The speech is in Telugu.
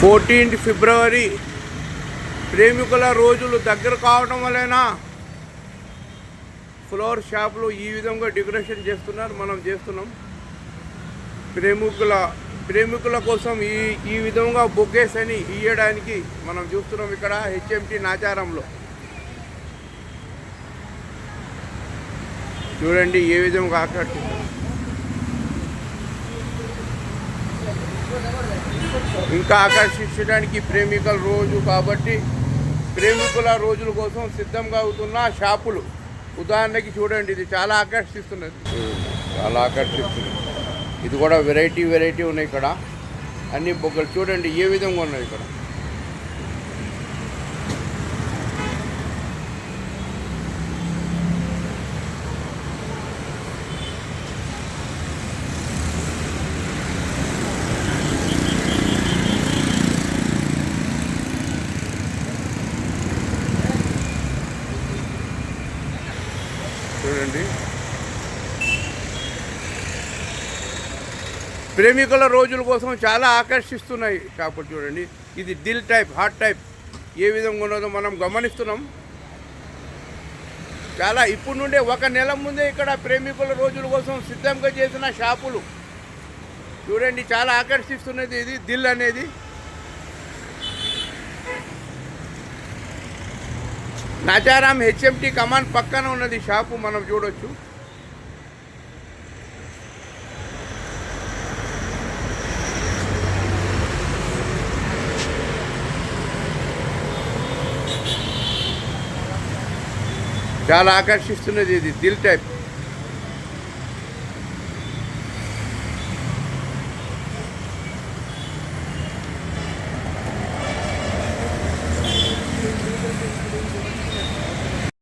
14 ఫిబ్రవరి ప్రేమికుల రోజులు దగ్గర కావడం వలన ఫ్లవర్ షాపులు ఈ విధంగా డెకరేషన్ చేస్తున్నారు. మనం చేస్తున్నాం. ప్రేమికుల కోసం ఈ విధంగా బొకేస్ అని ఇవ్వడానికి మనం చూస్తున్నాం. ఇక్కడ హెచ్ఎంటి నాచారంలో చూడండి ఏ విధంగా ఆకర్షిస్తారు. ఇంకా ఆకర్షించడానికి ప్రేమికుల రోజు కాబట్టి ప్రేమికుల రోజుల కోసం సిద్ధంగా అవుతున్న షాపులు ఉదాహరణకి చూడండి, ఇది చాలా ఆకర్షిస్తున్నది. చాలా ఆకర్షిస్తున్నది. ఇది కూడా వెరైటీ ఉన్నాయి. ఇక్కడ అన్ని బొగ్గలు చూడండి ఏ విధంగా ఉన్నాయి. ఇక్కడ చూడండి. ప్రేమికుల రోజుల కోసం చాలా ఆకర్షిస్తున్నాయి షాపులు. చూడండి, ఇది దిల్ టైప్, హార్ట్ టైప్ ఏ విధంగా ఉన్నదో మనం గమనిస్తున్నాం. చాలా ఇప్పుడు నుండే 1 నెల ముందే ఇక్కడ ప్రేమికుల రోజుల కోసం సిద్ధంగా చేసిన షాపులు చూడండి, చాలా ఆకర్షిస్తున్నది. ఇది దిల్ అనేది నాచారం హెచ్ఎంటి కమాండ్ పక్కన ఉన్నది షాపు, మనం చూడొచ్చు. చాలా ఆకర్షిస్తున్నది. ఇది దిల్ టైప్.